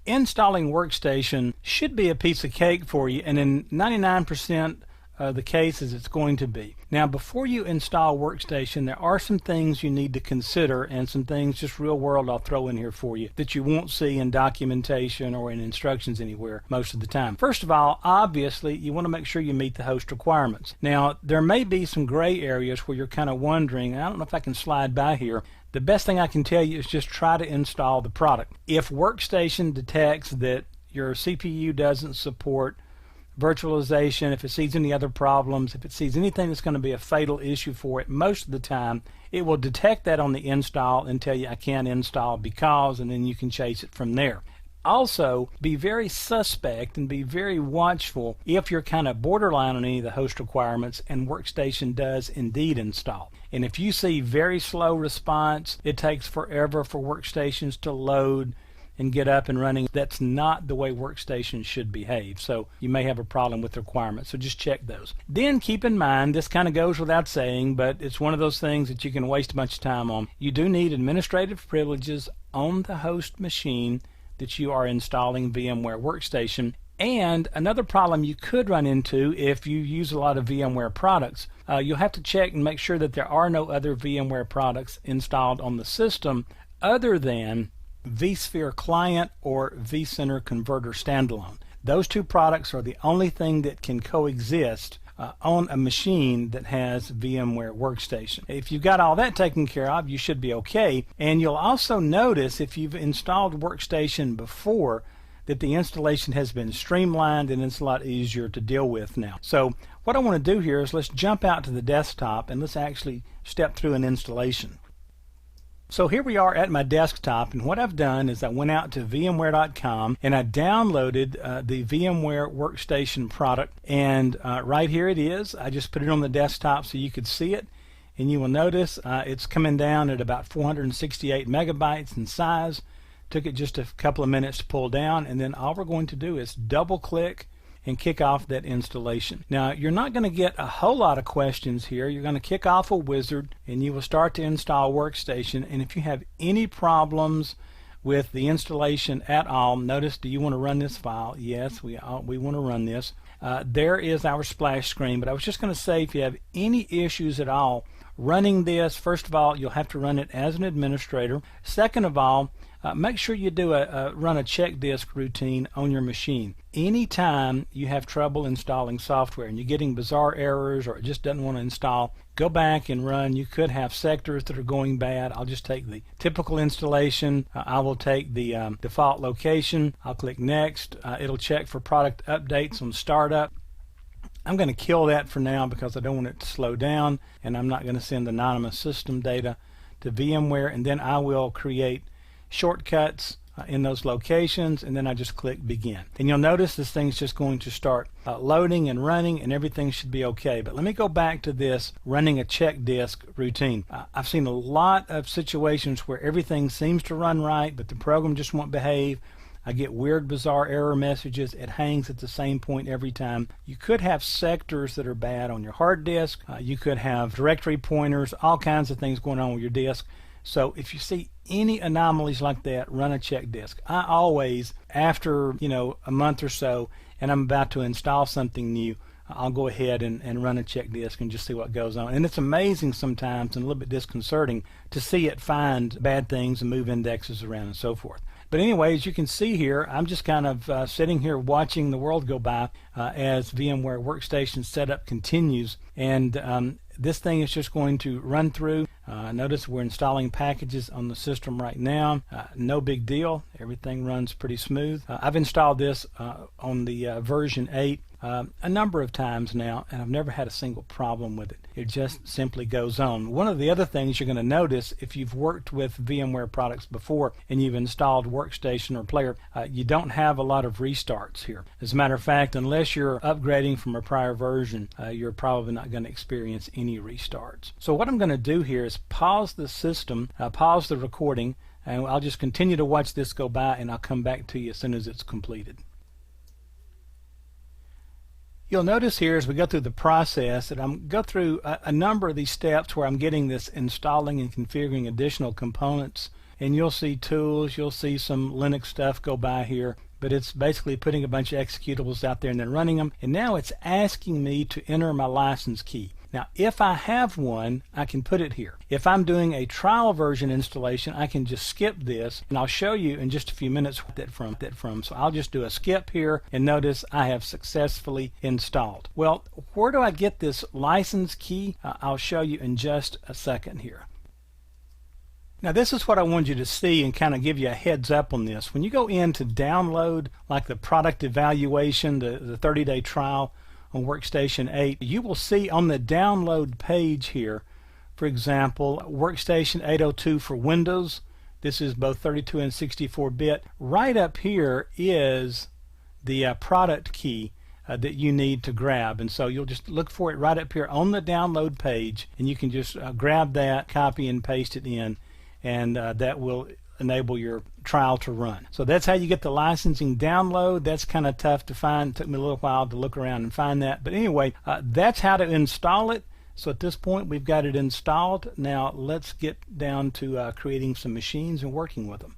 Installing Workstation should be a piece of cake for you, and in 99% of the cases it's going to be. Now, before you install Workstation, there are some things you need to consider, and some things just real world I'll throw in here for you that you won't see in documentation or in instructions anywhere most of the time. First of all, obviously you want to make sure you meet the host requirements. Now, there may be some gray areas where you're kind of wondering, I don't know if I can slide by here. The best thing I can tell you is just try to install the product. If Workstation detects that your CPU doesn't support virtualization, if it sees any other problems, if it sees anything that's going to be a fatal issue for it, most of the time it will detect that on the install and tell you I can't install because, and then you can chase it from there. Also, be very suspect and be very watchful if you're kind of borderline on any of the host requirements and Workstation does indeed install. And if you see very slow response, it takes forever for workstations to load and get up and running, that's not the way Workstations should behave. So you may have a problem with the requirements, so just check those. Then keep in mind, this kind of goes without saying, but it's one of those things that you can waste a bunch of time on. You do need administrative privileges on the host machine that you are installing VMware Workstation. And another problem you could run into if you use a lot of VMware products, you'll have to check and make sure that there are no other VMware products installed on the system other than vSphere Client or vCenter Converter Standalone. Those two products are the only thing that can coexist on a machine that has VMware Workstation. If you've got all that taken care of, you should be okay. And you'll also notice if you've installed Workstation before that the installation has been streamlined and it's a lot easier to deal with now. So what I want to do here is let's jump out to the desktop and let's actually step through an installation. So here we are at my desktop, and what I've done is I went out to VMware.com and I downloaded the VMware Workstation product, and right here it is. I just put it on the desktop so you could see it, and you will notice it's coming down at about 468 megabytes in size. Took it just a couple of minutes to pull down, and then all we're going to do is double click and kick off that installation. Now, you're not going to get a whole lot of questions here. You're going to kick off a wizard and you will start to install Workstation, and if you have any problems with the installation at all, notice, do you want to run this file? Yes, we want to run this. There is our splash screen, but I was just going to say, if you have any issues at all running this, first of all, you'll have to run it as an administrator. Second of all, make sure you do run a check disk routine on your machine. Anytime you have trouble installing software and you're getting bizarre errors or it just doesn't want to install, go back and run. You could have sectors that are going bad. I'll just take the typical installation. I will take the default location. I'll click next. It'll check for product updates on startup. I'm going to kill that for now because I don't want it to slow down, and I'm not going to send anonymous system data to VMware, and then I will create shortcuts in those locations, and then I just click begin. And you'll notice this thing's just going to start loading and running, and everything should be okay. But let me go back to this running a check disk routine. I've seen a lot of situations where everything seems to run right, but the program just won't behave. I get weird, bizarre error messages. It hangs at the same point every time. You could have sectors that are bad on your hard disk. You could have directory pointers, all kinds of things going on with your disk. So if you see any anomalies like that, run a check disk. I always, after a month or so, and I'm about to install something new, I'll go ahead and run a check disk and just see what goes on. And it's amazing sometimes and a little bit disconcerting to see it find bad things and move indexes around and so forth. But anyway, as you can see here, I'm just kind of sitting here watching the world go by as VMware Workstation setup continues. And this thing is just going to run through. Notice we're installing packages on the system right now. No big deal. Everything runs pretty smooth. I've installed this on the version 8 a number of times now, and I've never had a single problem with it. It just simply goes on. One of the other things you're going to notice if you've worked with VMware products before and you've installed Workstation or Player, you don't have a lot of restarts here. As a matter of fact, unless you're upgrading from a prior version, you're probably not going to experience any restarts. So what I'm going to do here is pause the system, pause the recording, and I'll just continue to watch this go by, and I'll come back to you as soon as it's completed. You'll notice here as we go through the process that I'm go through a number of these steps where I'm getting this installing and configuring additional components and you'll see tools, you'll see some Linux stuff go by here, but it's basically putting a bunch of executables out there and then running them. And now it's asking me to enter my license key. Now, if I have one, I can put it here. If I'm doing a trial version installation, I can just skip this, and I'll show you in just a few minutes what that from. So I'll just do a skip here, and notice I have successfully installed. Well, where do I get this license key? I'll show you in just a second here. Now this is what I wanted you to see and kind of give you a heads up on this. When you go in to download like the product evaluation, the 30-day trial on Workstation 8, you will see on the download page here, for example, Workstation 802 for Windows. This is both 32 and 64-bit. Right up here is the product key that you need to grab, and so you'll just look for it right up here on the download page, and you can just grab that, copy and paste it in, and that will enable your trial to run. So that's how you get the licensing download. That's kind of tough to find. It took me a little while to look around and find that. But anyway, that's how to install it. So at this point we've got it installed. Now let's get down to creating some machines and working with them.